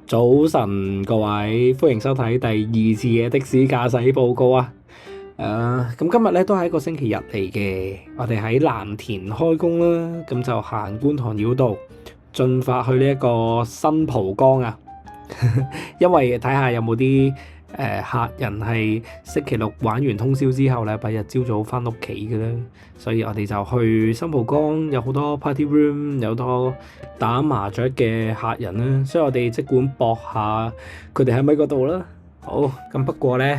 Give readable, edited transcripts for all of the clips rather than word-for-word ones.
早晨，各位，歡迎收睇第二次嘅的士駕駛報告啊！咁今日咧都係一個星期日嚟嘅，我哋喺藍田開工啦，咁就行觀塘繞道，進發去呢一個新蒲崗啊！因為睇下有冇啲客人係星期六玩完通宵之後禮拜日朝早翻屋企嘅咧，所以我哋就去新蒲崗，有好多 party room，有好多打麻雀嘅客人啦，所以我哋即管搏下佢哋喺咪嗰度啦。好，咁不過咧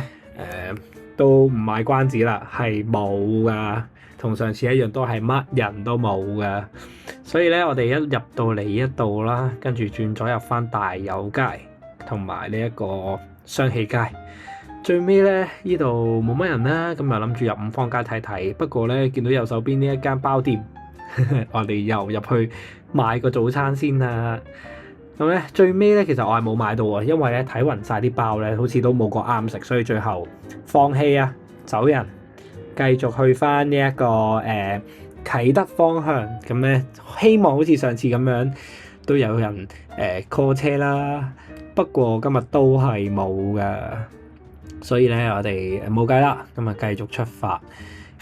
都唔賣關子啦，係冇噶，同上次一樣都係乜人都冇噶。所以咧，我哋一入到嚟呢度啦，跟住轉咗入翻大有街同埋呢一個雙喜街。最尾咧，呢度冇乜人啦，咁又諗住入五芳街睇睇。不過咧，見到右手邊呢一間包店，我哋又入去買個早餐先啦。咁咧，最尾咧，其實我係冇買到啊，因為咧睇勻晒啲包咧，好似都冇個啱食，所以最後放棄啊，走人，繼續去翻呢一個啟德方向。咁咧，希望好似上次咁樣都有人call 車啦。不過今日都係冇噶，所以咧我哋冇計啦，咁啊繼續出發。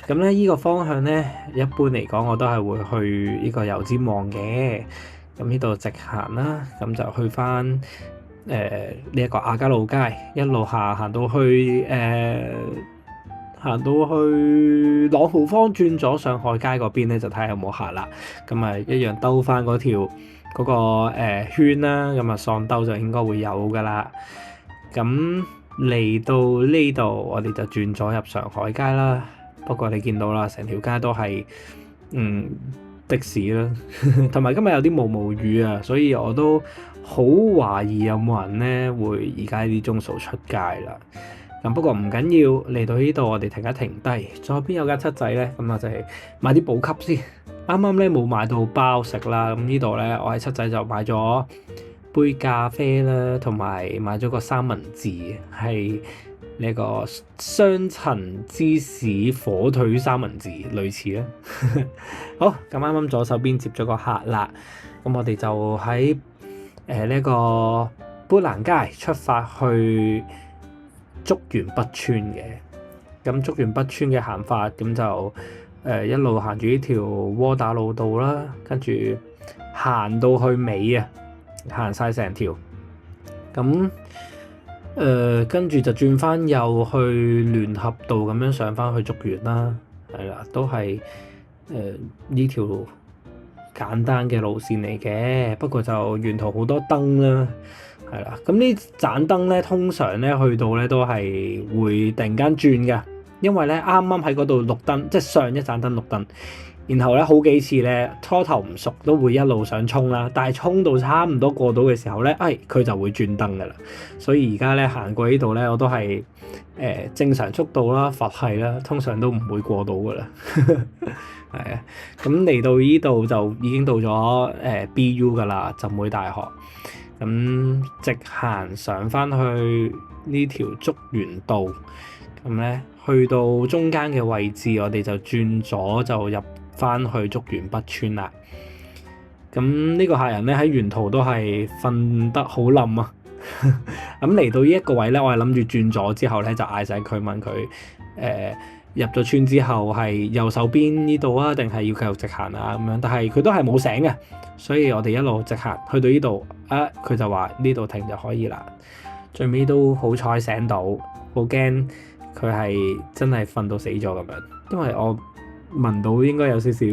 咁咧呢個方向咧，一般嚟講我都係會去呢個油尖旺嘅。咁呢度直行啦，咁就去翻呢一個亞皆老街，一路行到去朗豪坊，轉咗上海街嗰邊咧，就睇下有冇客啦。咁啊一樣兜翻嗰條嗰個圈啦，咁啊喪兜就應該會有噶啦。咁嚟到呢度，我哋就轉咗入上海街啦。不過你見到啦，成條街都係的士啦，同埋今日有啲毛雨啊，所以我都好懷疑有冇人咧會而家呢啲鐘數出街啦。咁不過唔緊要，嚟到呢度我哋停一停低，左邊有間七仔咧，咁我就係買啲補給先。啱啱咧冇買到包食啦，咁呢度咧我喺七仔就買咗杯咖啡啦，同埋買咗個三文治，係呢個雙層芝士火腿三文治，類似啦。好，咁啱啱左手邊接咗個客啦，咁我哋就喺呢個砵蘭街出發去竹園北村嘅。咁竹園北村嘅行法，咁就一路行住呢條窩打老道啦，跟住行到去尾啊，行晒成條。咁跟住就轉翻右去聯合道咁樣上翻去竹園啦，係啦，都係呢條簡單嘅路線嚟嘅。不過就沿途好多燈啦，係啦。咁呢盞燈咧，通常咧去到咧都係會突然間轉㗎，因為咧啱啱喺嗰度綠燈，即係上一盞燈綠燈。然後咧好幾次咧初頭唔熟都會一路想衝啦，但係衝到差唔多過到嘅時候咧，佢就會轉燈噶啦。所以而家咧行過呢度咧，我都係正常速度啦，佛系啦，通常都唔會過到噶啦。係啊，咁嚟到呢度就已經到咗BU 噶啦，浸會大學。咁直行上翻去呢條竹園道，咁咧去到中間嘅位置，我哋就轉左就入翻去竹園北村啦。咁呢個客人咧喺沿途都係瞓得好冧啊。咁嚟到呢一個位咧，我係諗住轉咗之後咧就嗌晒佢，問佢入咗村之後係右手邊呢度啊，定係要繼續直行啊咁樣。但係佢都係冇醒嘅，所以我哋一路直行去到呢度啊，佢就話呢度停就可以啦。最尾都好彩醒到，好驚佢係真係瞓到死咗咁樣，因為我聞到應該有少少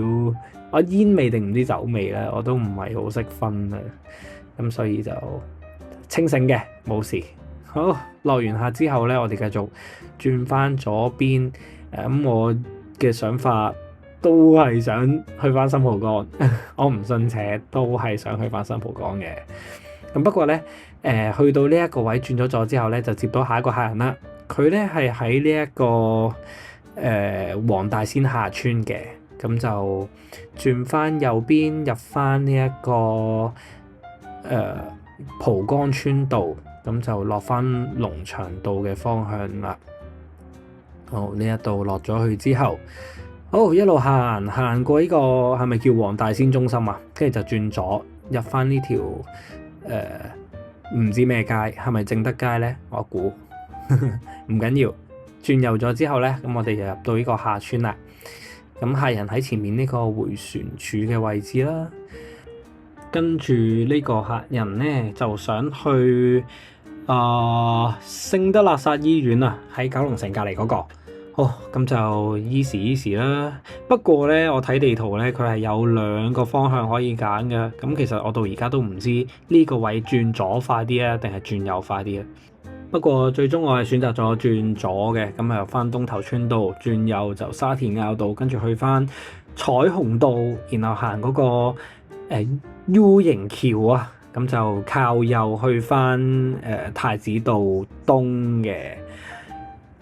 我煙味定唔知酒味咧，我都唔係好識分啊，咁所以就清醒嘅，冇事。好，落完客之後咧，我哋繼續轉翻左邊。咁我嘅想法都係想去翻新蒲崗，我唔信邪，都係想去翻新蒲崗嘅。咁不過咧，去到呢一個位轉咗左之後咧，就接到下一個客人啦。佢咧係喺呢一個黃大仙下村嘅，咁就轉翻右邊入翻呢一個蒲崗村道，咁就落翻龍翔道嘅方向啦。好，呢一度落咗去之後，好一路行過呢個係咪叫黃大仙中心啊？跟住就轉左入翻呢條唔知咩街，係咪正德街呢？我估唔緊要。轉右咗之後呢，咁我哋就入到呢個下村啦。咁客人喺前面呢個迴旋處嘅位置啦。跟住呢個客人呢，就想去聖德肋撒醫院啊，喺九龍城隔離嗰個。好，咁就 easy 啦。不過呢，我睇地圖呢，佢係有2個方向可以揀嘅。咁其實我到而家都唔知呢個位轉左快啲啊，定係轉右快啲啊。不過最終我係選擇咗轉左嘅，咁又翻東頭村道，轉右就沙田坳道，跟住去翻彩虹道，然後行嗰個U 型橋啊，咁就靠右去翻太子道東嘅，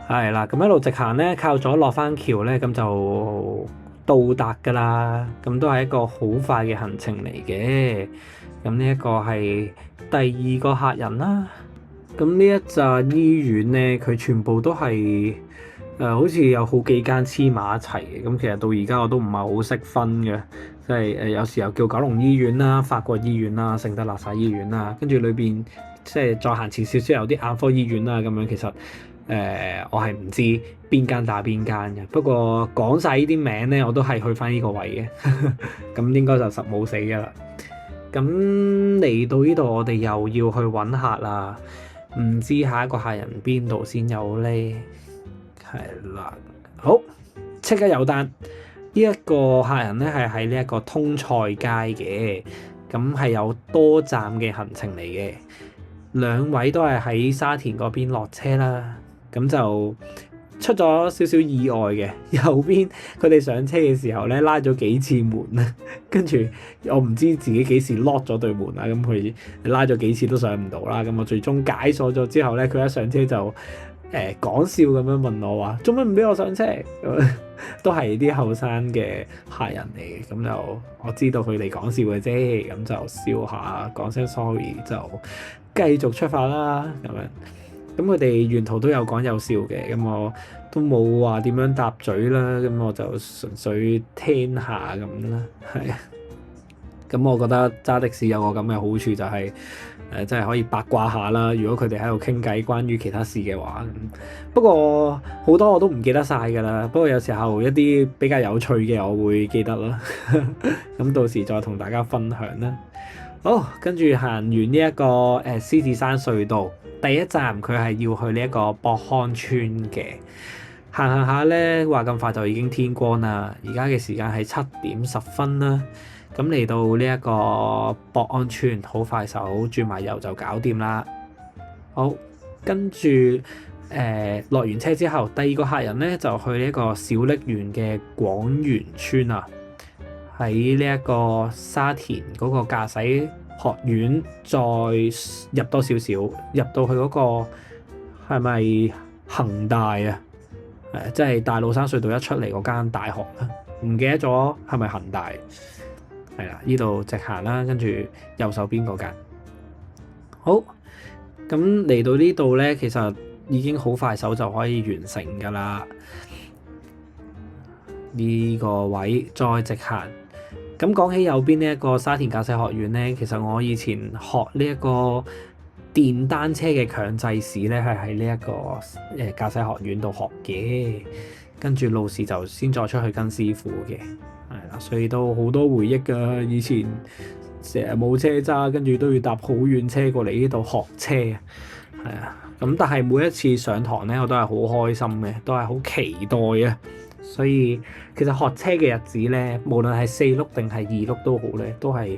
係啦。咁一路直行咧，靠左落翻橋咧，咁就到達噶啦。咁都係一個好快嘅行程嚟嘅。咁呢一個係第2個客人啦。咁呢一紮醫院咧，佢全部都係好似有好幾間黐埋一齊嘅。咁其實到而家我都唔係好識分嘅，即係有時候叫九龍醫院啦、法國醫院啦、聖德肋撒醫院啦，跟住裏邊即係再行前少少有啲眼科醫院啦咁樣。其實我係唔知邊間打邊間嘅。不過講晒呢啲名咧，我都係去翻呢個位嘅，咁應該就實冇死㗎啦。咁嚟到呢度，我哋又要去揾客啦。唔知下一個客人邊度先有呢？係啦，好，即刻有單。呢一個客人咧係喺呢一個通菜街嘅，咁係有多站嘅行程嚟嘅。2位都係喺沙田嗰邊落車啦，咁就出咗少少意外嘅。右邊佢哋上車嘅時候咧，拉咗幾次門啊，跟住我唔知自己幾時 lock 咗對門啊，咁佢拉咗幾次都上唔到啦。咁我最終解鎖咗之後咧，佢一上車就講笑咁樣問我話：做乜唔俾我上車？都係啲後生嘅客人嚟嘅，咁就我知道佢哋講笑嘅啫，咁就笑下，講聲 sorry 就繼續出發啦。咁樣，咁佢哋沿途都有講有笑嘅，咁我都冇話點樣搭嘴啦，咁我就純粹聽下咁啦，係啊。咁我覺得揸的士有個咁嘅好處就係真係可以八卦下啦。如果佢哋喺度傾偈關於其他事嘅話，不過好多我都唔記得晒㗎啦。不過有時候一啲比較有趣嘅我會記得啦。咁到時再同大家分享啦。好，跟住行完呢一個獅子山隧道，第一站佢係要去呢一個博康村嘅。行下咧，話咁快就已經天光啦。而家嘅時間係7:10啦。咁嚟到呢一個博安村，好快手轉埋右就搞掂啦。好，跟住落完車之後，第2個客人咧就去呢一個小瀝源嘅廣源村啊。喺呢一個沙田嗰個駕駛學院，再入多少少，入到去嗰個係咪恒大啊？即係大老山隧道一出嚟嗰間大學啦，唔記得咗係咪恒大？係啦，呢度直行啦，跟住右手邊嗰間。好，咁嚟到呢度咧，其實已經好快手就可以完成㗎啦。呢個位再直行。咁講起右邊呢一個沙田駕駛學院咧，其實我以前學呢一個電單車嘅強制試咧，係喺呢一個駕駛學院度學嘅。跟住路試就先再出去跟師傅嘅。係啦，所以都好多回憶㗎。以前成日冇車揸，跟住都要搭好遠車過嚟呢度學車。係啊，咁但係每一次上堂咧，我都係好開心嘅，都係好期待啊。所以其實學車嘅日子咧，無論係4轆定係2轆都好咧，都係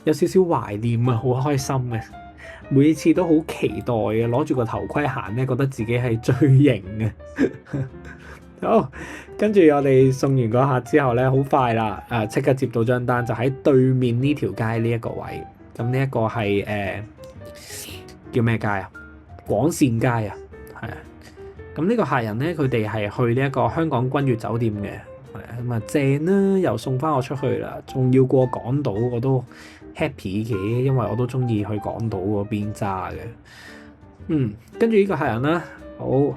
有少少懷念啊，好開心嘅。每次都好期待嘅，攞住個頭盔行咧，覺得自己係最型嘅。好，跟住我哋送完嗰客之後咧，好快啦，即刻接到張單，就喺對面呢條街呢一個位。咁呢一個係叫咩街啊？廣善街啊，係啊。咁呢個客人咧，佢哋係去呢一個香港君悅酒店嘅，係咁啊正啦，又送翻我出去啦，仲要過港島，我都 happy 嘅，因為我都中意去港島嗰邊揸嘅。跟住呢個客人啦，好。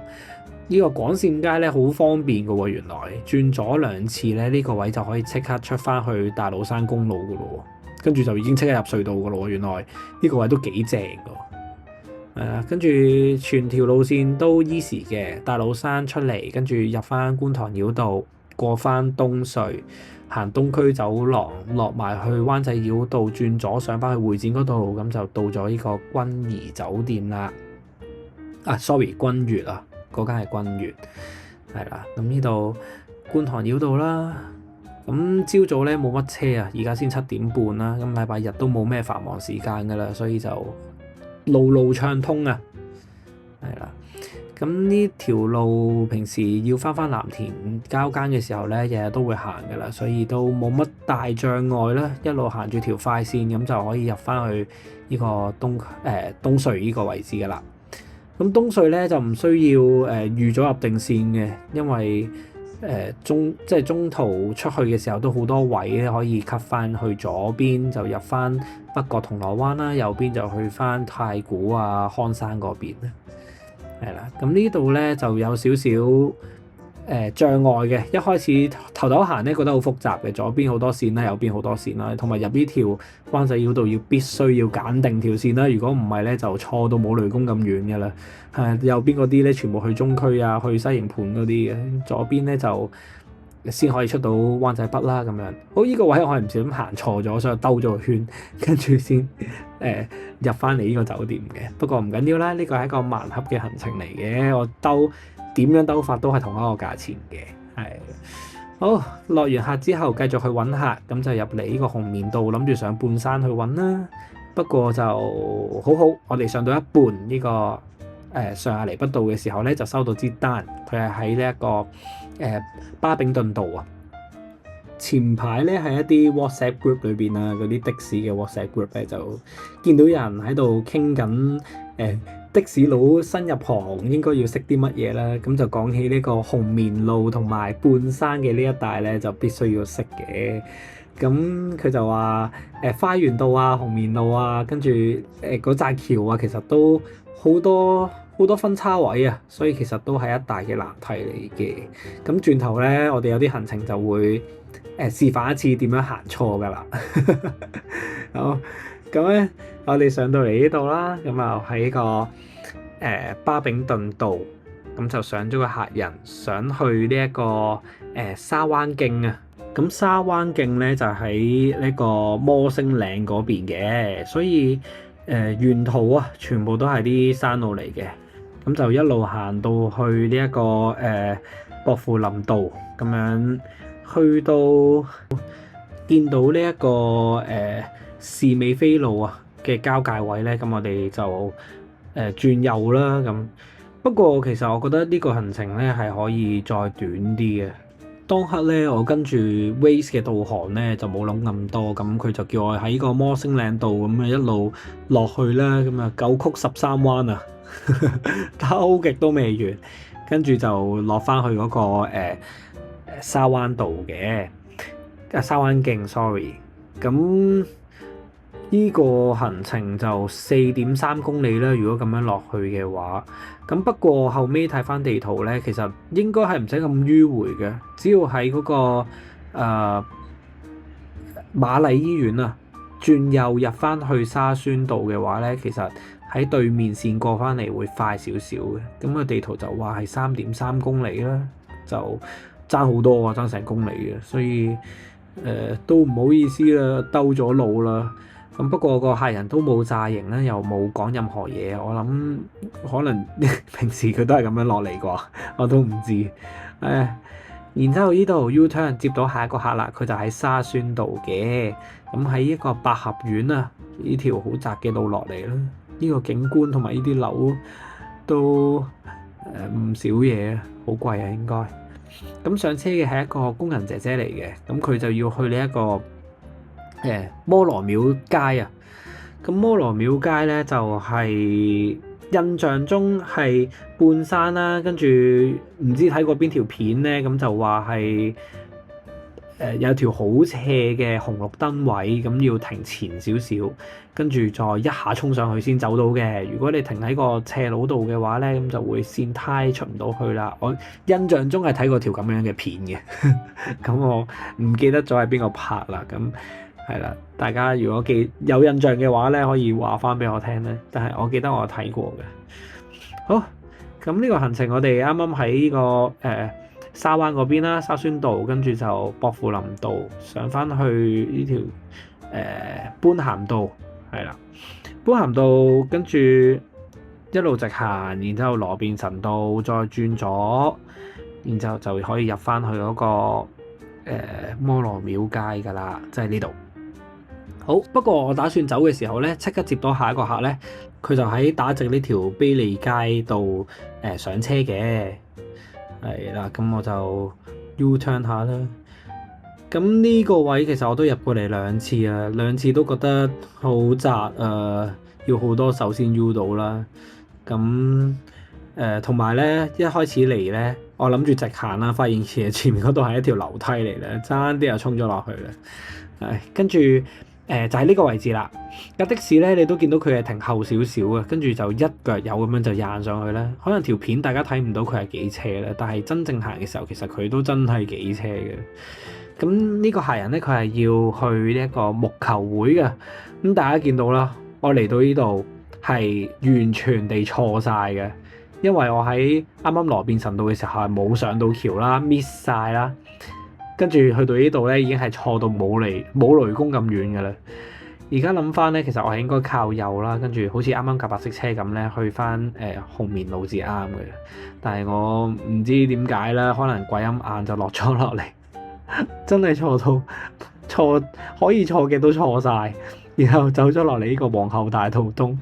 呢個廣善街咧好方便嘅喎，原來轉咗2次咧，呢個位就可以即刻出翻去大老山公路嘅咯喎，跟住就已經即刻入隧道嘅咯喎，原來呢個位都幾正嘅。跟住全條路線都 easy 嘅，大老山出嚟，跟住入翻觀塘繞道，過翻東隧，行東區走廊，落埋去灣仔繞道，轉左上翻去會展嗰度，咁就到咗呢個君怡酒店啦。sorry， 君悅啊，嗰間係君悅，係啦。咁呢度觀塘繞道啦。咁朝早咧冇乜車啊，而家先7點半啦。咁禮拜日都冇咩繁忙時間噶啦，所以就路路暢通啊，係啦。咁呢條路平時要翻藍田交間嘅時候咧，日日都會行噶啦，所以都冇乜大障礙啦。一路行住條快線咁就可以入翻去呢個東隧呢個位置噶啦。咁東隧咧就唔需要預咗入定線嘅，因為中途出去嘅時候都好多位咧可以 cut 翻去左邊就入翻北角銅鑼灣啦，右邊就去翻太古啊康山嗰邊啦，係啦。咁呢度咧就有少少障礙嘅，一開始頭行咧覺得好複雜嘅，左邊好多線啦，右邊好多線啦，同埋入呢條灣仔繞道必須要揀定條線啦，如果唔係咧就錯到冇雷公咁遠嘅啦。右邊嗰啲咧全部去中區啊，去西營盤嗰啲嘅，左邊咧就先可以出到灣仔北啦咁樣。好，呢個位我係唔小心行錯咗，所以兜咗個圈，跟住先入翻嚟呢個酒店嘅。不過唔緊要啦，呢個係一個盲盒嘅行程嚟嘅，我點樣兜法都係同一個價錢嘅。係好，落完客之後繼續去揾客，咁就入嚟呢個紅棉道，諗住上半山去揾啦。不過就好，我哋上到一半呢個上亞厘畢道嘅時候咧，就收到支單，佢係喺呢一個巴炳頓道啊。前排咧喺一啲 WhatsApp group 裏邊啊，嗰啲的士嘅 WhatsApp group 咧就見到有人喺度傾緊的士佬新入行應該要識啲乜嘢啦，咁就講起呢個紅棉路同埋半山嘅呢一帶咧，就必須要識嘅。咁佢就話花園道啊、紅棉路啊，跟住嗰紮橋啊，其實都好多分叉位啊，所以其實都係一大嘅難題嚟嘅。咁轉頭咧，我哋有啲行程就會示範一次點樣行錯噶啦。好，咁咧我哋上到嚟呢度啦，咁啊喺個巴炳頓道，咁就上咗個客人想去呢一個沙灣徑啊。咁沙灣徑咧就喺呢個摩星嶺嗰邊嘅，所以沿途啊全部都係啲山路嚟嘅。咁就一路行到去呢一個薄扶林道咁樣，去到見到呢一個士美菲路啊嘅交界位咧，咁我哋就轉右啦。咁不過其實我覺得呢個行程咧係可以再短啲嘅。當刻咧我跟住 Waze 嘅導航咧就冇諗咁多，咁佢就叫我喺個摩星嶺道咁啊一路落去啦。咁啊9曲13彎啊，兜極都未完，跟住就落翻去嗰個沙灣道嘅沙灣徑 sorry。咁呢個行程就4.3公里啦，如果咁樣落去嘅話。咁不過後尾睇翻地圖咧，其實應該係唔使咁迂迴嘅，只要喺嗰個瑪麗醫院啊轉右入翻去沙宣道嘅話咧，其實喺對面線過翻嚟會快少少嘅。咁個地圖就話係3.3公里啦，就爭好多啊，爭成公里嘅，所以都唔好意思啦，兜咗路啦。咁不過個客人都冇詐型啦，又冇講任何嘢，我諗可能平時佢都係咁樣落嚟啩，我都唔知。然之後呢度 U-turn 接到下一個客啦，佢就喺沙宣道嘅，咁喺一個百合苑啊，呢條好窄嘅路落嚟啦。呢個景觀同埋呢啲樓都唔少嘢啊，好貴啊應該。咁上車嘅係一個工人姐姐嚟嘅，咁佢就要去呢一個摩羅廟街啊。咁摩羅廟街咧就係印象中係半山啦，跟住唔知睇過邊條片咧，咁就話係有條好斜嘅紅綠燈位，咁要停前少少，跟住再一下衝上去先走到嘅。如果你停喺個斜路度嘅話咧，咁就會跣胎出唔到去啦。我印象中係睇過條咁樣嘅片嘅，咁我唔記得咗係邊個拍啦。咁係啦，大家如果有印象嘅話咧，可以話翻俾我聽咧。但係我記得我有睇過嘅。好，咁呢個行程我哋啱啱喺呢個沙灣嗰邊啦，沙宣道，跟住就薄扶林道上翻去呢條般咸道，係啦，般咸道跟住一路直行，然之後羅便臣道再轉左，然之後就可以入翻去嗰個摩羅廟街噶啦，即係呢度。好，不過我打算走嘅時候咧，即刻接到下一個客咧，佢就喺打直呢條卑利街度上車嘅，係啦，咁我就 U turn 下啦。咁呢個位其實我都入過嚟2次啊，兩次都覺得好窄啊，要好多手先 U 到啦。咁同埋咧，一開始嚟咧，我諗住直行啦，發現其實前面嗰度係一條樓梯嚟咧，爭啲又衝咗落去啦。跟住就係呢個位置啦。架的士咧，你都見到佢係停後少少嘅，跟住就一腳油咁樣就掟上去啦。可能條片大家睇唔到佢係幾斜咧，但係真正行嘅時候，其實佢都真係幾斜嘅。咁呢個客人咧，佢係要去呢一個木球會嘅。咁大家見到啦，我嚟到呢度係完全地錯晒嘅，因為我喺啱啱羅便臣道嘅時候係冇上到橋啦，miss 晒啦。跟住去到呢度咧，已經係錯到冇雷公咁遠嘅啦。而家諗翻咧，其實我係應該靠右啦，跟住好似啱啱架白色車咁咧，去翻紅棉路至啱嘅。但係我唔知點解啦，可能鬼咁晏就落咗落嚟，真係錯到錯可以錯嘅都錯晒，然後走咗落嚟呢個皇后大道東，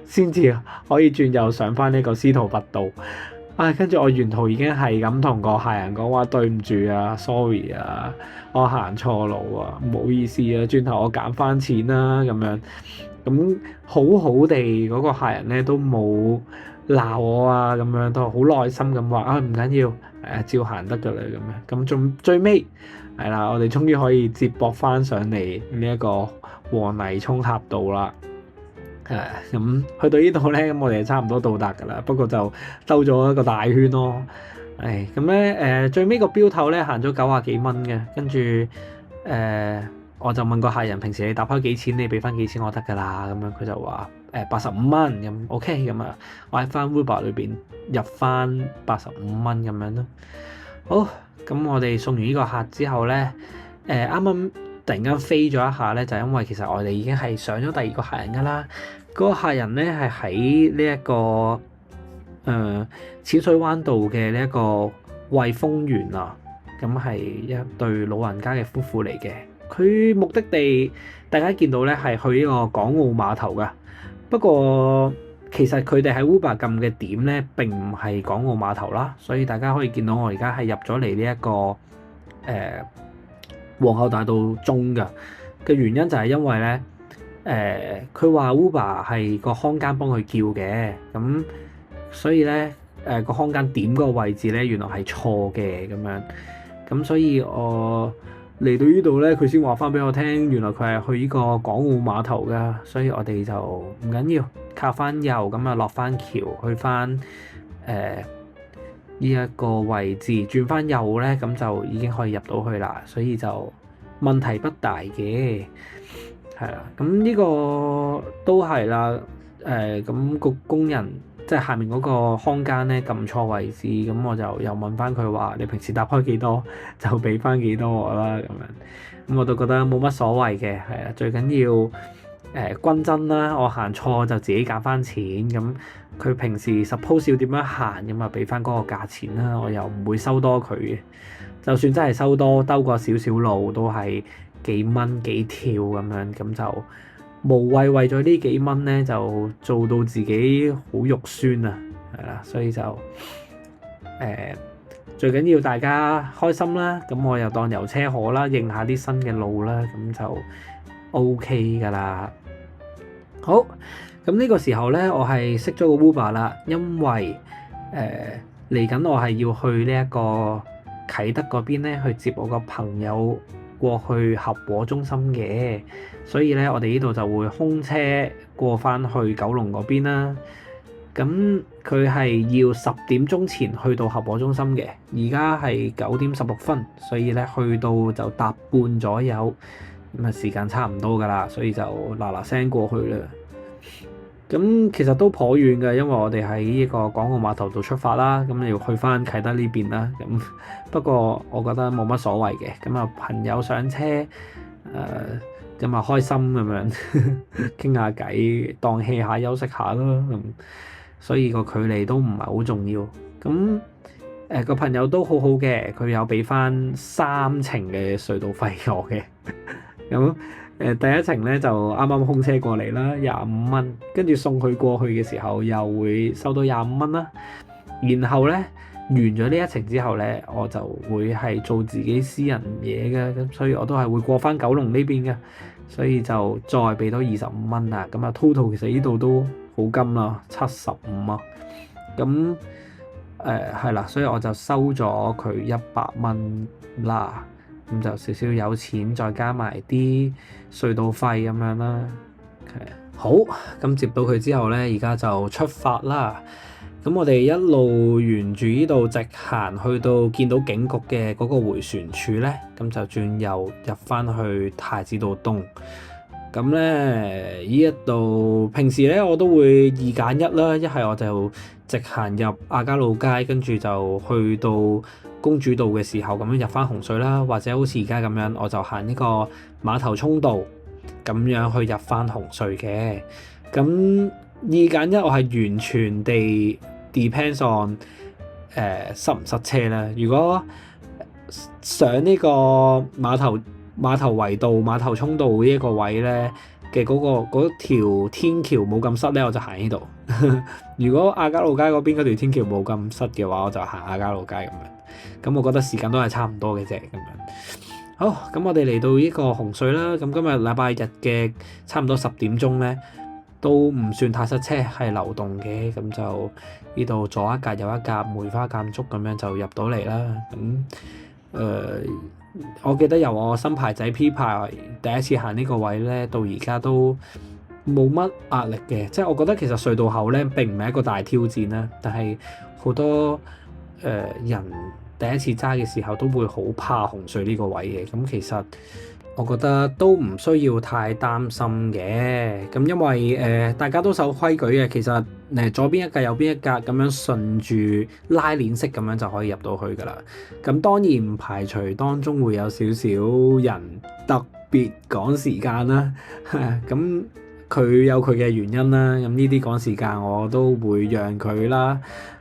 先至可以轉右上翻呢個司徒拔道。跟住我沿途已經係咁同個客人講話對唔住啊 ，sorry 啊，我行錯路啊，唔好意思啊，轉頭我減翻錢啦咁樣。咁好好地嗰個客人咧都冇鬧我啊，咁樣都好耐心咁話唔緊要，照行得㗎啦咁樣。咁最尾係啦，我哋終於可以接駁翻上嚟呢一個黃泥涌峽道啦。咁去到呢度咧，咁我哋差唔多到達㗎啦。不過就兜咗一個大圈咯。咁咧最尾個標頭咧行咗90幾蚊嘅，跟住我就問個客人平時你搭開幾錢，你俾翻幾錢我得㗎啦。咁樣佢就話85蚊咁 OK 咁啊，我喺翻 Uber 裏邊入翻85蚊咁樣咯。好，咁我哋送完呢個客之後咧，啱啱突然間飛咗一下咧，就因為其實我哋已經係上咗第二個客人㗎啦。嗰個客人咧係喺呢一個淺水灣道嘅呢一個惠豐園啊，咁係一對老人家嘅夫婦嚟嘅。佢目的地大家見到咧係去呢個港澳碼頭㗎，不過其實佢哋喺 Uber 撳嘅點咧並唔係港澳碼頭啦，所以大家可以見到我而家係入咗嚟呢一個皇后大道中嘅原因就係因為咧。佢話 Uber 係個看更幫佢叫嘅，咁所以咧個看更點嗰個位置咧原來係錯嘅咁樣，咁所以我嚟到呢度咧，佢先話翻俾我聽，原來佢係去呢個港澳碼頭噶，所以我哋就唔緊要，靠翻右咁啊落翻橋去翻呢一個位置轉翻右咧，咁就已經可以入到去啦，所以就問題不大嘅。係啦，咁呢個都係啦，咁個工人即係下面嗰個看更咧撳錯位置，咁我就又問翻佢話：你平時搭開幾多就俾翻幾多我啦咁樣。咁我都覺得冇乜所謂嘅，係啊，最緊要均真啦。我行錯就自己減翻錢，咁佢平時 suppose 要點樣行咁啊，俾翻嗰個價錢啦，我又唔會收多佢嘅。就算真係收多，兜過少少路都係幾蚊幾跳咁樣，咁就無謂為咗呢幾蚊咧就做到自己好肉酸啊，係啦，所以就最緊要大家開心啦，咁我又當遊車河啦，認下啲新嘅路啦，咁就 OK 噶啦。好，咁呢個時候咧，我係熄咗個 Uber 啦，因為嚟緊我係要去呢一個啟德嗰邊咧去接我個朋友過去合和中心嘅，所以咧我哋呢度就會空車過翻去九龍嗰邊啦。咁佢係要10點鐘前去到合和中心嘅，而家係9點16分，所以咧去到就搭半左右，咁啊時間差唔多噶啦，所以就嗱嗱聲過去啦。咁其實都頗遠嘅，因為我哋喺呢個港澳碼頭度出發啦，咁要去翻啟德呢邊啦。咁不過我覺得冇乜所謂嘅，咁啊朋友上車，咁啊開心咁樣傾下偈，當 hea 下休息下咯。咁所以個距離都唔係好重要。咁個朋友都好好嘅，佢有俾翻3程嘅隧道費我嘅。咁第一程咧就啱啱空車過嚟啦，25蚊，跟住送佢過去嘅時候又會收到25蚊啦。然後咧完咗呢一程之後咧，我就會係做自己私人嘢嘅，咁所以我都係會過翻九龍呢邊嘅，所以就再俾多25蚊啦。咁啊 total 其實呢度都好金啦，75啊。咁係啦，所以我就收咗佢100蚊啦。咁就少少有錢，再加埋啲隧道費咁樣啦。好，咁接到佢之後咧，而家就出發啦。咁我哋一路沿住呢度直行去到見到警局嘅嗰個迴旋處咧，咁就轉右入翻去太子道東。咁咧呢一度平時咧我都會2揀1啦，一係我就直行入亞皆老街，跟住就去到公主道嘅時候咁樣入翻紅隧啦，或者好似而家咁樣，我就行呢個馬頭涌道咁樣去入翻紅隧嘅。咁2揀1我係完全地 depends on 塞唔塞車啦。如果上呢個馬頭圍道、馬頭涌道呢一個位咧嘅嗰條天橋冇咁塞咧，我就行呢度。如果亞皆老街嗰邊嗰條天橋冇咁塞嘅話，我就行亞皆老街咁樣。咁我覺得時間都係差唔多嘅啫，咁樣。好，咁我哋嚟到呢個紅隧啦。咁今日禮拜日嘅差唔多10點鐘咧，都唔算太塞車，係流動嘅。咁就呢度左一格右一格，梅花間竹咁樣就入到嚟啦。咁我記得由我新牌仔 P 牌第一次行呢個位咧，到而家都冇乜壓力嘅。即係我覺得其實隧道口咧並唔係一個大挑戰啦，但係好多人第一次揸嘅時候都會好怕紅隧呢個位嘅。咁其實我覺得都唔需要太擔心嘅。咁因為大家都守規矩嘅，其實左邊一格右邊一格咁樣順住拉鏈式咁樣就可以入到去㗎啦。咁當然唔排除當中會有少少人特別趕時間啦。咁佢有佢嘅原因啦。咁呢啲趕時間我都會讓佢啦。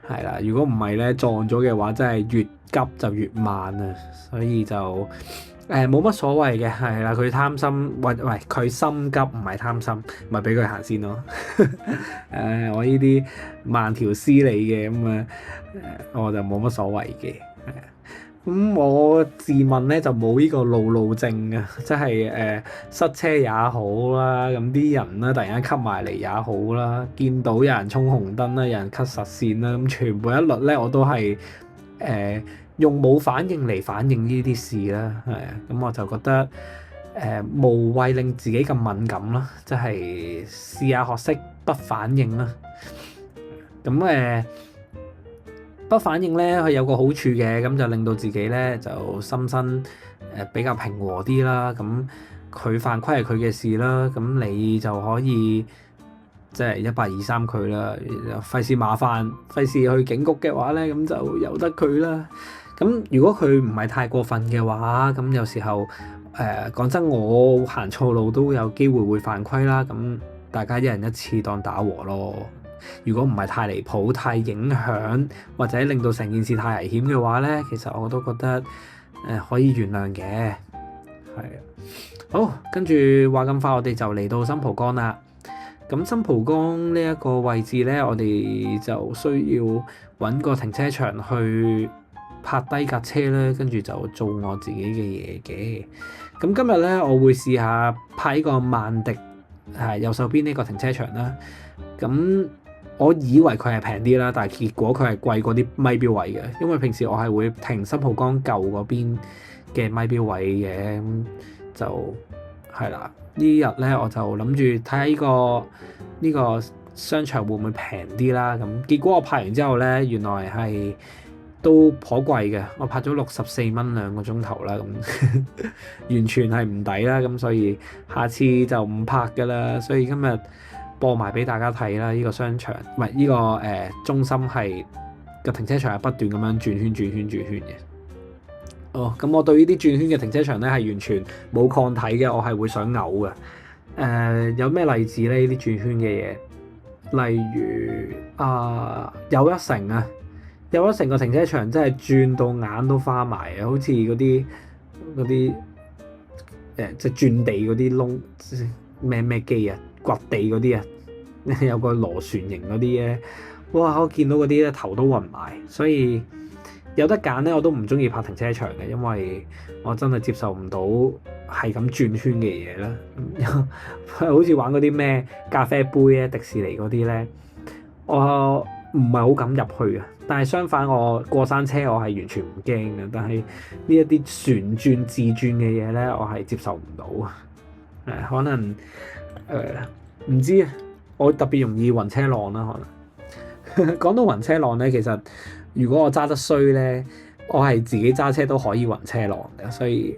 係啦，如果唔係咧撞咗嘅話，真係越急就越慢啊。所以就冇乜所謂嘅，係啦。佢貪心，喂，佢心急唔係貪心，咪俾佢行先咯。我呢啲慢條斯理嘅咁啊，我就冇乜所謂嘅。咁我自問咧就冇呢個路症啊，即係塞車也好啦，咁啲人咧突然間吸埋嚟也好啦，見到有人衝紅燈啦，有人 cut 實線啦，咁全部一律咧我都係用冇反應嚟反應呢啲事啦，係啊，咁我就覺得無謂令自己咁敏感啦，即係試下學識不反應啦。咁不反應咧，佢有個好處嘅，咁就令到自己咧就心身比較平和啲啦。咁佢犯規係佢嘅事啦，咁你就可以即係123佢啦，費事麻煩，費事去警局嘅話咧，咁就由得佢啦。咁如果佢唔係太過分嘅話，咁有時候講真，我行錯路都有機會犯規啦。咁大家一人一次當打和咯。如果唔係太離譜、太影響或者令到成件事太危險嘅話咧，其實我都覺得可以原諒嘅。係啊，好，跟住話咁快，我哋就嚟到新蒲崗啦。咁新蒲崗呢一個位置咧，我哋就需要揾個停車場去泊低架車咧，跟住就做我自己嘅嘢嘅。咁今日咧，我會試下泊呢個萬迪右手邊呢個停車場啦。咁我以為佢係平啲啦，但係結果佢係貴過啲咪標位嘅，因為平時我係會停新蒲崗舊嗰邊嘅咪標位嘅，咁就係啦。呢日咧我就諗住睇下呢個商場會唔會平啲啦。咁結果我拍完之後咧，原來係都頗貴嘅，我拍咗64蚊2個鐘頭啦，咁完全係唔抵啦，咁所以下次就唔拍㗎啦。所以今日播埋俾大家睇啦，呢個商場唔係呢個中心係個停車場係不斷咁樣轉圈轉圈轉圈嘅。哦，咁我對呢啲轉圈嘅停車場咧係完全冇抗體嘅，我係會想嘔嘅。有咩例子咧？呢啲轉圈嘅嘢，例如又一城啊。有咗成個停車場真係轉到眼都花埋啊！好似嗰啲即係轉地嗰啲窿，咩機啊，掘地嗰啲啊，有個螺旋形嗰啲咧，哇！我見到嗰啲咧頭都暈埋，所以有得揀咧，我都唔中意拍停車場嘅，因為我真係接受唔到係咁轉圈嘅嘢啦。好似玩嗰啲咩咖啡杯咧、迪士尼嗰啲咧，我唔係好敢入去啊。但係相反，我過山車我係完全唔驚嘅，但係呢一啲旋轉自轉嘅嘢咧，我係接受唔到啊。可能唔知啊，我特別容易暈車浪啦。可能講到暈車浪咧，其實如果我揸得衰咧，我係自己揸車都可以暈車浪嘅，所以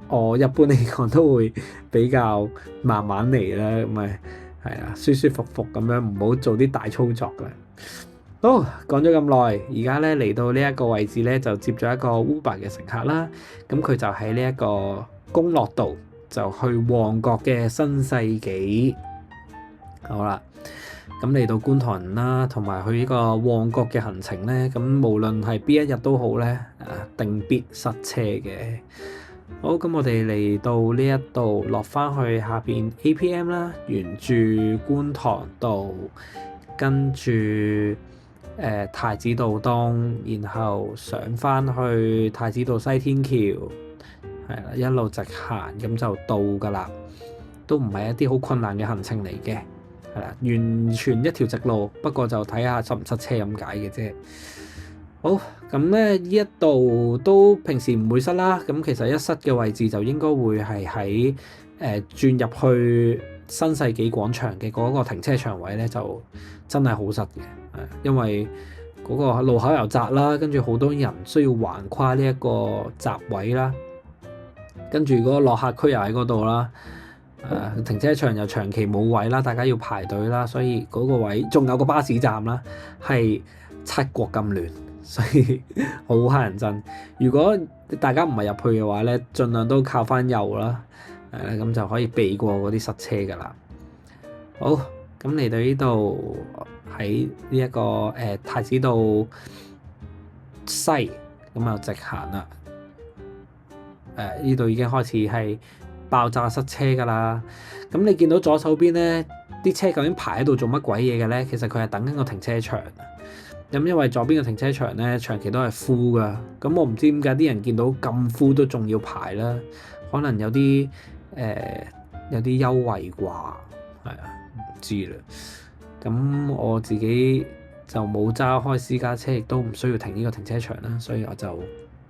我一般嚟講都會比較慢慢嚟啦，咁咪係啊，舒舒服服咁樣，唔好做啲大操作嘅。好，講咗咁耐，而家咧嚟到呢一個位置咧，就接咗一個 Uber 嘅乘客啦。咁佢就喺呢一個公樂道，就去旺角嘅新世紀。好啦，咁嚟到觀塘人啦，同埋去呢個旺角嘅行程咧，咁無論係邊一日都好咧，定必塞車嘅。好，咁我哋嚟到呢一度落翻去下邊 APM 啦，沿住觀塘道，跟住太子道東，然後上翻去太子道西天橋，係啦，一路直行咁就到㗎啦，都唔係一啲好困難嘅行程嚟嘅，係啦，完全一條直路，不過就睇下塞唔塞車咁解嘅啫。好，咁咧呢一度都平時唔會塞啦，咁其實一塞嘅位置就應該會係喺轉入去新世紀廣場嘅嗰個停車場位咧，就真係好塞嘅。因為嗰個路口又窄啦，跟住好多人需要橫跨呢一個閘位啦，跟住嗰個落客區又喺嗰度啦，停車場又長期冇位啦，大家要排隊啦，所以嗰個位仲有個巴士站啦，係七國咁亂，所以好乞人憎。如果大家唔係入去嘅話咧，盡量都靠翻右啦，咁就可以避過嗰啲塞車噶啦。好，咁嚟到呢度。喺呢一個太子道西咁就直行啦。呢度已經開始係爆炸塞車㗎啦。咁你見到左手邊咧，啲車究竟排喺度做乜鬼嘢嘅咧？其實佢係等緊個停車場。咁因為左邊嘅停車場咧，長期都係 full 㗎。咁我唔知點解啲人見到咁 full 都仲要排啦。可能有啲優惠啩，係啊，唔知啦。咁我自己就冇揸開私家車，亦都唔需要停呢個停車場啦，所以我就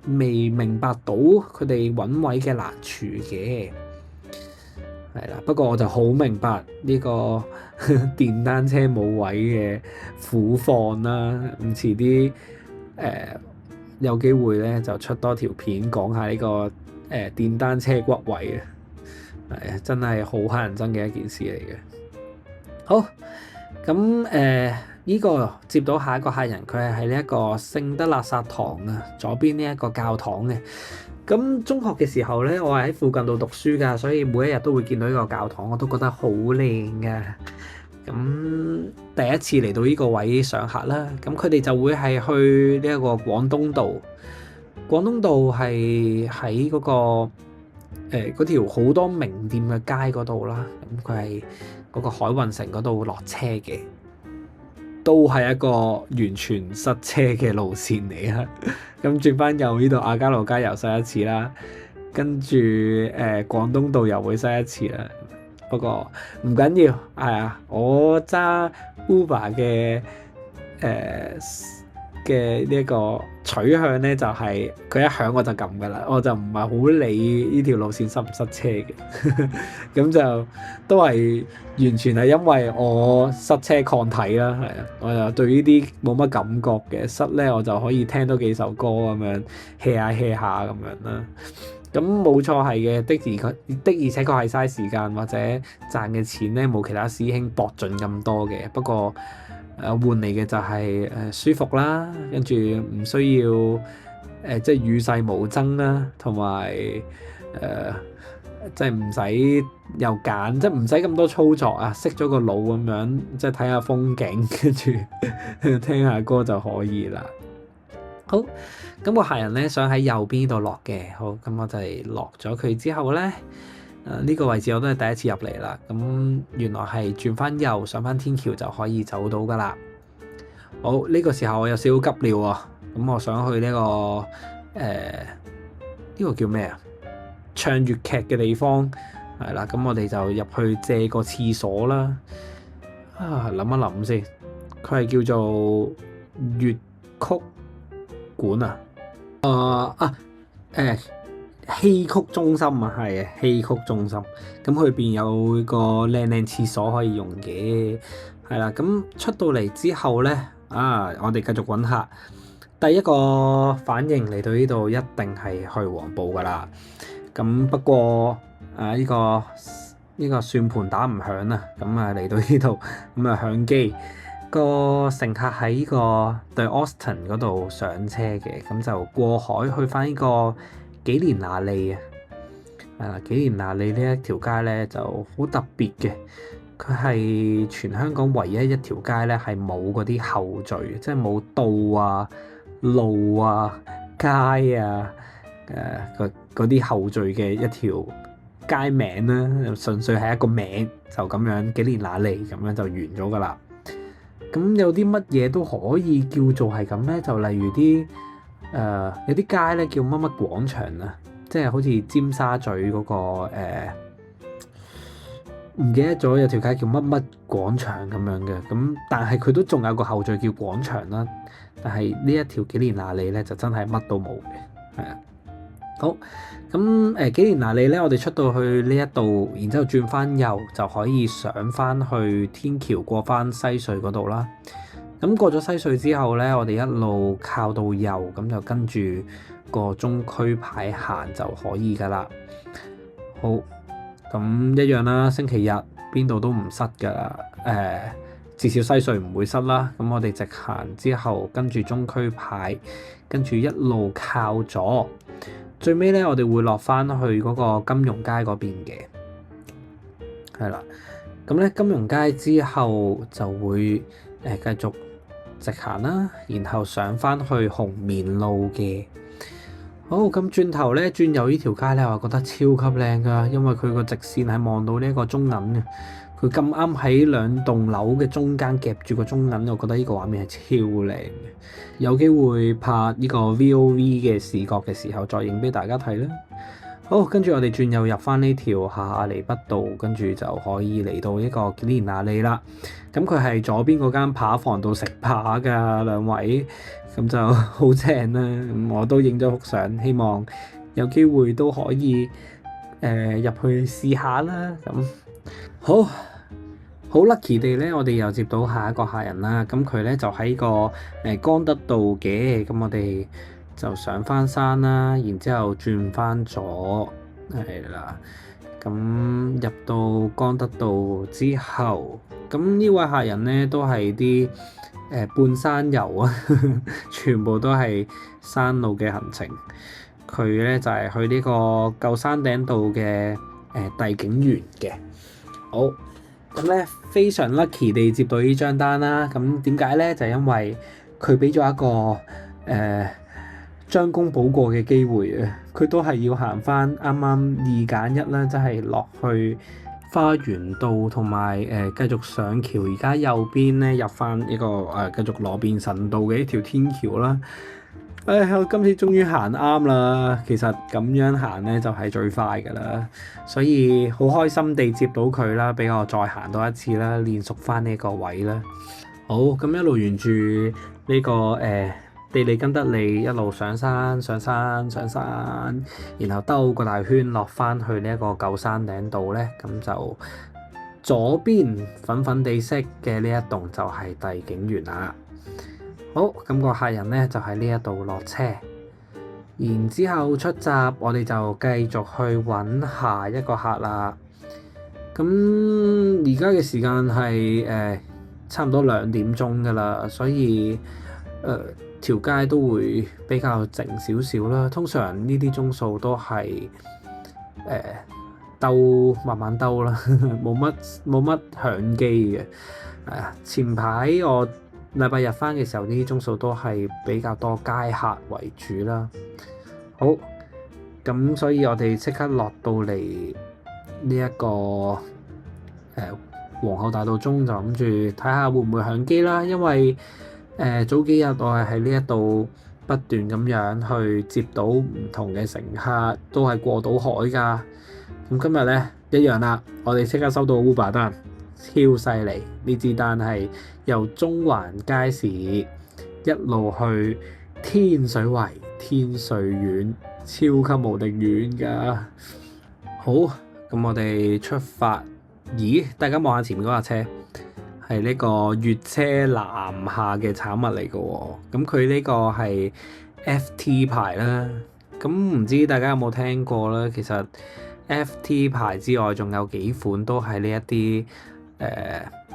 未明白到佢哋揾位嘅難處嘅，係啦。不過我就好明白呢個電單車冇位嘅苦況啦。咁遲啲有機會咧就出多條片講下呢個電單車骨位啊，係啊，真係好乞人憎嘅一件事嚟嘅。好。咁呢個接到下一個客人，佢係喺呢一個聖德肋撒堂啊，左邊呢一個教堂嘅。咁中學嘅時候咧，我係喺附近度讀書㗎，所以每一日都會見到呢個教堂，我都覺得好靚㗎。咁第一次嚟到呢個位上客啦，咁佢哋就會係去呢一個廣東道。廣東道係喺嗰個嗰條好多名店嘅街嗰度啦，咁佢係嗰個海運城嗰度落車嘅，都係一個完全塞車嘅路線嚟啊！咁轉翻右呢度亞皆老街又塞一次啦，跟住廣東道又會塞一次啦。不過唔緊要，係啊，我揸 Uber 嘅嘅呢一個取向咧，就係佢一響我就撳噶啦，我就唔係好理呢條路線塞唔塞車嘅。咁就都係完全係因為我塞車抗體啦，係啊，我又對呢啲冇乜感覺嘅，塞咧我就可以聽多幾首歌咁樣 hea 下 hea 下咁樣啦。咁冇錯係嘅，的而且確係嘥時間或者賺嘅錢咧，冇其他師兄搏盡咁多嘅。不過換嚟嘅就係舒服啦，跟住唔需要即係與世無爭啦，同埋即係唔使又揀，即係唔使咁多操作啊，熄咗個腦咁樣，即係睇下風景，跟住聽下歌就可以啦。好，咁個客人咧想喺右邊度落嘅，好，咁我就係落咗佢之後咧，呢個位置我都係第一次入嚟啦。咁原來係轉翻右上翻天橋就可以走到噶啦。好，呢個時候我有少少急尿啊，咁我想去呢個呢個叫咩啊？唱粵劇嘅地方係啦，咁我哋就入去借個廁所啦。諗一諗先，佢係叫做粵曲館戲曲中心啊，係戲曲中心。咁佢邊有個靚靚廁所可以用嘅，係啦。咁出到嚟之後咧，我哋繼續揾客。第一個反應嚟到呢度一定係去黃埔噶啦。咁不過呢個算盤打唔響啊，咁嚟到呢度咁響機。個乘客喺呢個對 Austin 嗰度上車嘅，咁就過海去翻呢個紀連那利啊。紀連那利呢一條街咧就好特別嘅，佢係全香港唯一一條街咧係冇嗰啲後序，即係冇道啊、路啊、街啊嗰啲後序嘅一條街名啦，純粹係一個名，就咁樣紀連那利咁樣就完咗噶啦。咁有啲乜嘢都可以叫做係咁咧，就例如啲有啲街咧叫乜乜廣場啊，即係好似尖沙咀嗰個唔記得咗有條街叫乜乜廣場咁樣嘅，咁但係佢都仲有個後序叫廣場啦。但係呢一條紀連那利咧就真係乜都冇嘅，係啊。好，咁紀連那利咧，我哋出到去呢一度，然之後轉翻右就可以上翻去天橋過翻西隧嗰度啦。咁過咗西隧之後咧，我哋一路靠到右，咁就跟住個中區牌行就可以噶啦。好，咁一樣啦，星期日邊度都唔塞噶啦，至少西隧唔會塞啦。咁我哋直行之後，跟住中區牌，跟住一路靠左。最尾咧，我哋會落翻去嗰個金融街嗰邊嘅，係啦。咁咧金融街之後就會繼續直行啦，然後上翻去紅棉路嘅。好，咁轉頭咧轉右呢條街咧，我覺得超級靚噶，因為佢個直線係望到呢一個中銀嘅。佢咁啱喺兩棟樓嘅中間夾住個中銀，我覺得呢個畫面係超靚嘅。有機會拍呢個 VOV 嘅視覺嘅時候，再影俾大家睇啦。好，跟住我哋轉右入翻呢條下亞厘畢道，跟住就可以嚟到呢個紀連那利啦。咁佢係左邊嗰間扒房度食扒㗎，兩位，咁就好正啦。咁我都影咗幅相，希望有機會都可以入去試下啦。咁好 lucky 地咧，我哋又接到下一個客人啦。咁佢咧就喺個江德道嘅，咁我哋就上翻山啦，然之後轉翻左係啦。咁入到江德道之後，咁呢位客人咧都係啲半山遊啊，全部都係山路嘅行程。佢咧就係去呢個舊山頂道嘅帝景園嘅。好。咁咧非常 lucky 地接到呢張單啦，咁點解咧？就係因為佢俾咗一個將功補過嘅機會啊！佢都係要行翻啱啱2揀1啦，即係落去花園道同埋繼續上橋，而家右邊咧入翻呢個繼續羅便臣道嘅一條天橋啦。我今次終於行啱啦！其實咁樣行咧就係最快噶啦，所以好開心地接到佢啦，俾我再行多一次啦，練熟翻呢個位啦。好，咁一路沿住呢個地利跟得你一路上山，然後兜個大圈落翻去呢一個舊山頂度咧，咁就左邊粉粉地色嘅呢一棟就係帝景園啦。好，咁個客人咧就喺呢一度落車，然之後出閘，我哋就繼續去揾下一個客啦。咁而家嘅時間係差唔多2點鐘㗎啦，所以條街都會比較靜少少啦。通常呢啲鐘數都係慢慢兜啦，冇乜響機嘅。前排我禮拜日返嘅時候，呢啲鐘數都係比較多街客為主啦。好，咁所以我哋即刻落到嚟呢一個皇后大道中，就諗住睇下會唔會響機啦。因為早幾日我係喺呢一度不斷咁樣去接到唔同嘅乘客，都係過到海㗎。咁今日咧一樣啦，我哋即刻收到 Uber 單，超犀利！呢支單係由中環街市一路去天水圍天瑞苑，超級無敵遠㗎。好，咁我哋出發。咦，大家望下前面嗰架車，係呢個粵車南下嘅產物嚟嘅喎。咁佢呢個係 FT 牌啦。咁唔知大家有冇聽過咧？其實 FT 牌之外，仲有幾款都係呢一啲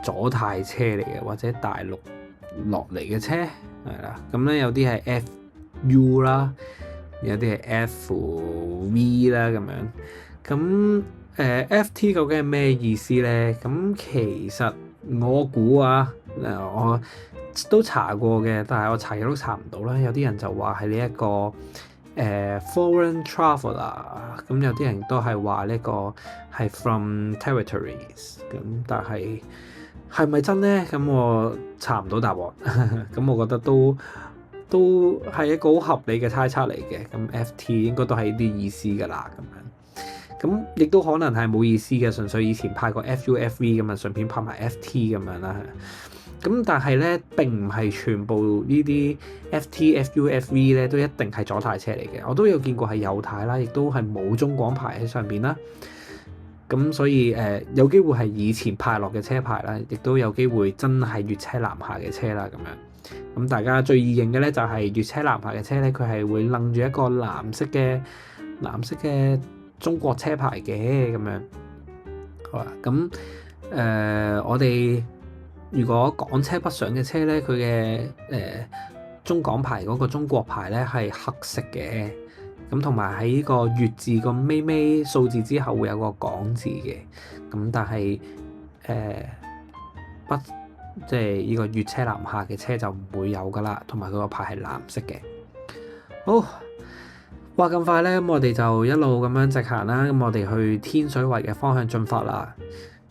左軚車嚟嘅，或者大陸落嚟嘅車係啦。咁咧有啲係 FU 啦，有啲係 FV 啦咁樣。咁FT 究竟係咩意思咧？咁其實我估我都查過嘅，但係我查嘢都查唔到啦。有啲人就話係呢一個foreign traveller， 咁有啲人都係話呢個係 from territories。咁但係咪真咧？咁我查唔到答案。咁我覺得都係一個好合理嘅猜測嚟嘅。咁 FT 應該都係呢啲意思㗎啦，咁樣。咁亦都可能係冇意思嘅，純粹以前派過 FUFV 咁啊，順便派埋 FT 咁樣啦。咁但係咧並唔係全部呢啲 FT、FUFV 咧都一定係左軚車嚟嘅。我都有見過係右軚啦，亦都係冇中廣牌喺上邊啦。咁所以有機會係以前派落嘅車牌啦，亦都有機會真係粵車南下嘅車啦咁樣。咁大家最易認嘅咧就係粵車南下嘅車咧，佢係會擸住一個藍色嘅中國車牌嘅咁樣。好啦，咁我哋如果港車北上嘅車咧，佢嘅中港牌嗰個中國牌咧係黑色嘅，咁同埋喺呢個粵字個尾尾數字之後會有個港字嘅，咁但係北即係呢個粵車南下嘅車就唔會有噶啦，同埋佢個牌係藍色嘅。好。哇！咁快咧，咁我哋就一路咁樣直行啦。咁我哋去天水圍嘅方向進發啦。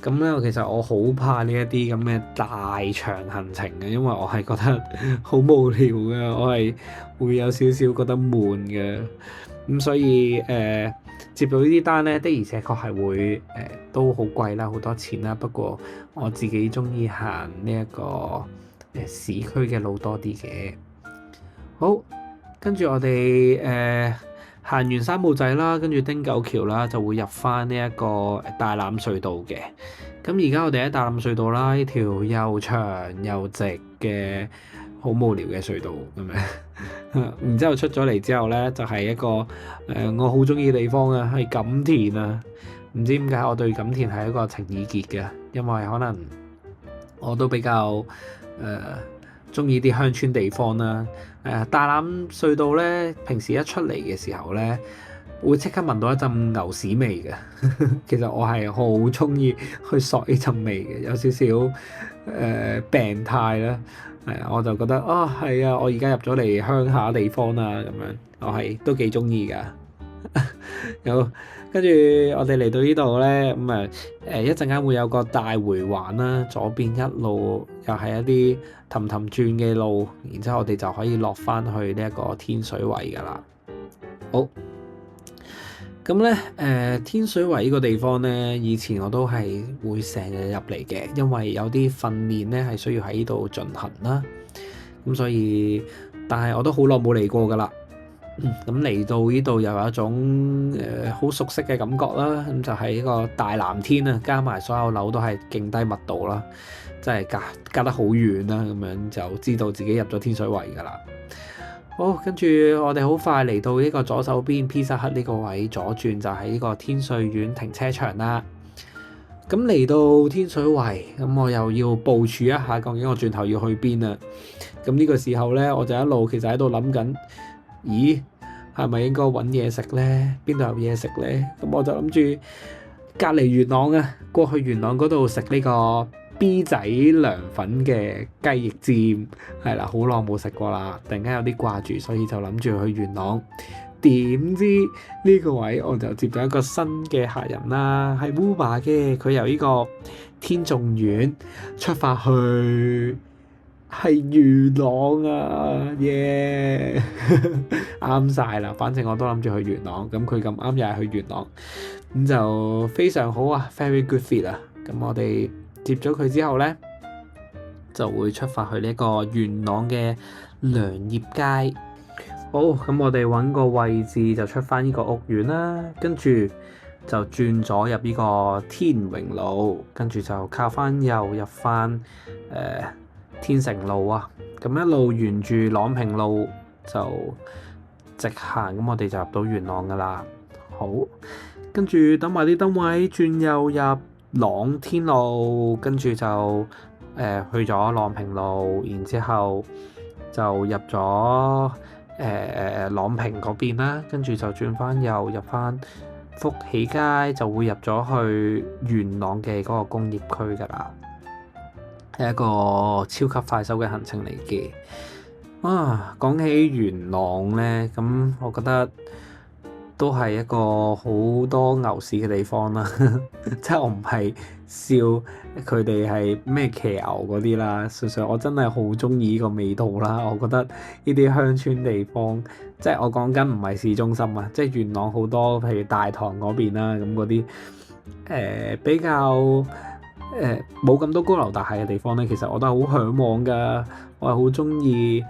咁咧，其實我好怕呢一啲咁嘅大長行程嘅，因為我係覺得好無聊嘅，我係會有少少覺得悶嘅。咁所以接到呢啲單咧，的而且確係會都好貴啦，好多錢啦。不過我自己中意行呢一個市區嘅路多啲嘅。好，跟住我哋行完三步仔啦，跟住汀九橋啦，就會入翻呢一個大欖隧道嘅。咁而家我哋喺大欖隧道啦，呢條又長又直嘅好無聊嘅隧道咁樣。然之後出咗嚟之後咧，就係一個我好中意嘅地方啊，係錦田啊。唔知點解我對錦田係一個情意結嘅，因為可能我都比較中意啲鄉村地方啦。大欖隧道咧，平時一出嚟嘅時候咧，會即刻聞到一陣牛屎味嘅。其實我係好中意去索呢陣味嘅，有少少病態啦。我就覺得係啊，我而家入咗嚟鄉下地方啦，咁樣我係都幾中意㗎。有跟住我哋嚟到呢度咧，咁一陣間會有個大回環啦，左邊一路又係一啲氹氹轉嘅路，然之後我哋就可以落翻去呢一個天水圍噶啦。好，咁咧天水圍呢個地方咧，以前我都係會成日入嚟嘅，因為有啲訓練咧係需要喺呢度進行啦。咁所以但係我都好耐冇嚟過噶啦。咁嚟到呢度又有一種好熟悉嘅感覺啦。咁就係呢個大藍天啊，加埋所有樓都係勁低密度啦，真係隔得好遠啦。咁樣就知道自己入咗天水圍噶啦。好，跟住我哋好快嚟到呢個左手邊 Pizza Hut 呢個位，左轉就係呢個天瑞苑停車場啦。咁嚟到天水圍，咁我又要部署一下究竟我轉頭要去邊啊。咁呢個時候呢，我就一路其實喺度諗緊，咦，係咪應該揾嘢食呢？邊度有嘢食呢？咁我就諗住隔離元朗啊，過去元朗嗰度食呢個 B 仔涼粉嘅雞翼尖，係啦，好耐冇食過啦，突然間有啲掛住，所以就諗住去元朗。點知呢個位我就接到一個新嘅客人啦，係 Uber 嘅，佢由呢個天頌苑出發去係元朗啊，耶！啱晒啦，反正我都諗住去元朗，咁佢咁啱又係去元朗，咁就非常好啊 ，very good fit 啊！咁我哋接咗佢之後呢，就會出發去呢個元朗嘅良業街。好，咁我哋揾個位置就出翻呢個屋苑啦，跟住就轉左入呢個天榮路，跟住就靠翻右入翻天成路啊。咁一路沿住朗平路就直行，咁我哋就入到元朗噶啦。好，跟住等埋啲燈位，轉右入朗天路，跟住就去咗朗平路，然之後就入咗朗平嗰邊啦，跟住就轉翻右入翻福喜街，就會入咗去元朗嘅嗰個工業區噶啦，係一個超級快手嘅行程嚟嘅。啊，講起元朗呢，咁我覺得都係一個好多牛市嘅地方啦，即係我唔係笑佢哋係咩騎牛嗰啲啦，純粹我真係好中意呢個味道啦。我覺得呢啲鄉村地方，即係我講緊唔係市中心啊，即係元朗好多，譬如大棠嗰邊啦，咁嗰啲比較冇咁多高樓大廈嘅地方咧，其實我都係好嚮往㗎。我係好中意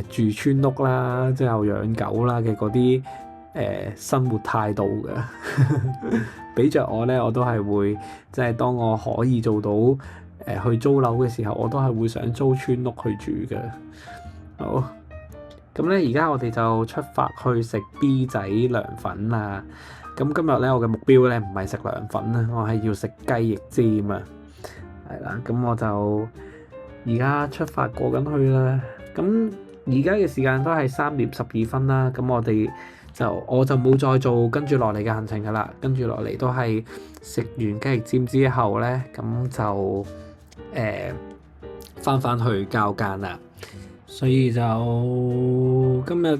住村屋啦，即係有養狗啦嘅嗰啲生活態度嘅。俾着我咧，我都係會即係當我可以做到去租樓嘅時候，我都係會想租村屋去住嘅。好，咁咧而家我哋就出發去食 B 仔涼粉啦。咁今日咧我嘅目標咧唔係食涼粉啦，我係要食雞翼尖啊。係啦，咁我就而家出發過緊去啦。咁而家嘅時間都係3:12啦。咁我就冇再做跟住落嚟嘅行程噶啦。跟住落嚟都係食完雞翼尖之後咧，咁就翻去交更啦。所以就今日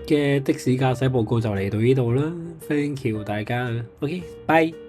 嘅的士駕駛報告就嚟到呢度啦。Thank you 大家。OK，bye。